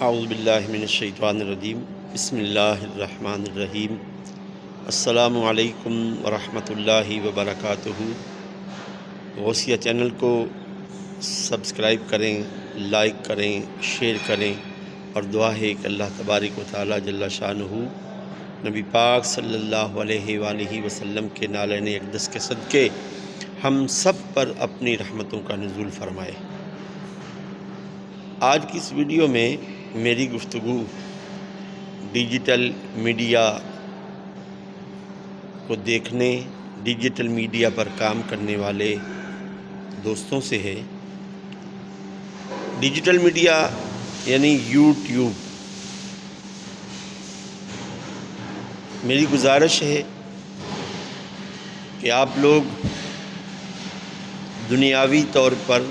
اعوذ باللہ من الشیطان الرجیم بسم اللہ الرحمن الرحیم السلام علیکم ورحمۃ اللہ وبرکاتہ۔ غوثیہ چینل کو سبسکرائب کریں، لائک کریں، شیئر کریں، اور دعا ہے کہ اللہ تبارک و تعالی جل شانہ نبی پاک صلی اللہ علیہ وآلہ وسلم کے نالین اقدس کے صدقے ہم سب پر اپنی رحمتوں کا نزول فرمائے۔ آج کی اس ویڈیو میں میری گفتگو ڈیجیٹل میڈیا کو دیکھنے، ڈیجیٹل میڈیا پر کام کرنے والے دوستوں سے ہے۔ ڈیجیٹل میڈیا یعنی یوٹیوب۔ میری گزارش ہے کہ آپ لوگ دنیاوی طور پر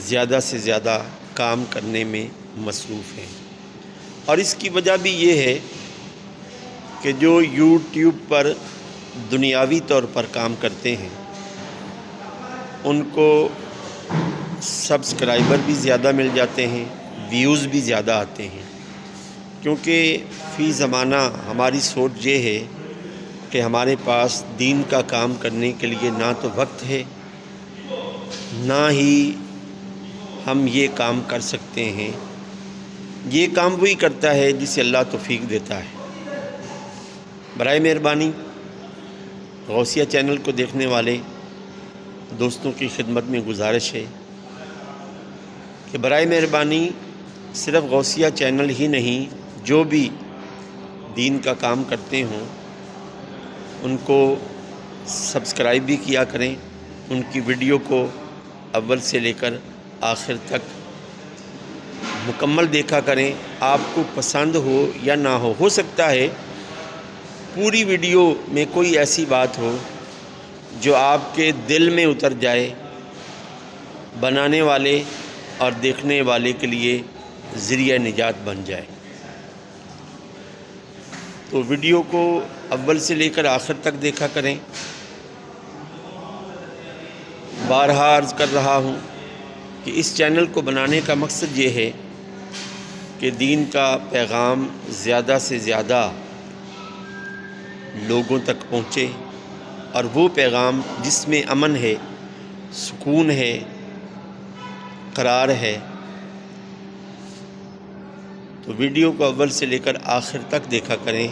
زیادہ سے زیادہ کام کرنے میں مصروف ہیں، اور اس کی وجہ بھی یہ ہے کہ جو یوٹیوب پر دنیاوی طور پر کام کرتے ہیں ان کو سبسکرائبر بھی زیادہ مل جاتے ہیں، ویوز بھی زیادہ آتے ہیں، کیونکہ فی زمانہ ہماری سوچ یہ ہے کہ ہمارے پاس دین کا کام کرنے کے لیے نہ تو وقت ہے، نہ ہی ہم یہ کام کر سکتے ہیں۔ یہ کام وہی کرتا ہے جسے اللہ توفیق دیتا ہے۔ برائے مہربانی غوثیہ چینل کو دیکھنے والے دوستوں کی خدمت میں گزارش ہے کہ برائے مہربانی صرف غوثیہ چینل ہی نہیں، جو بھی دین کا کام کرتے ہوں ان کو سبسکرائب بھی کیا کریں، ان کی ویڈیو کو اول سے لے کر آخر تک مکمل دیکھا کریں۔ آپ کو پسند ہو یا نہ ہو سکتا ہے پوری ویڈیو میں کوئی ایسی بات ہو جو آپ کے دل میں اتر جائے، بنانے والے اور دیکھنے والے کے لیے ذریعہ نجات بن جائے۔ تو ویڈیو کو اول سے لے کر آخر تک دیکھا کریں۔ بارہا عرض کر رہا ہوں کہ اس چینل کو بنانے کا مقصد یہ ہے کہ دین کا پیغام زیادہ سے زیادہ لوگوں تک پہنچے، اور وہ پیغام جس میں امن ہے، سکون ہے، قرار ہے۔ تو ویڈیو کو اول سے لے کر آخر تک دیکھا کریں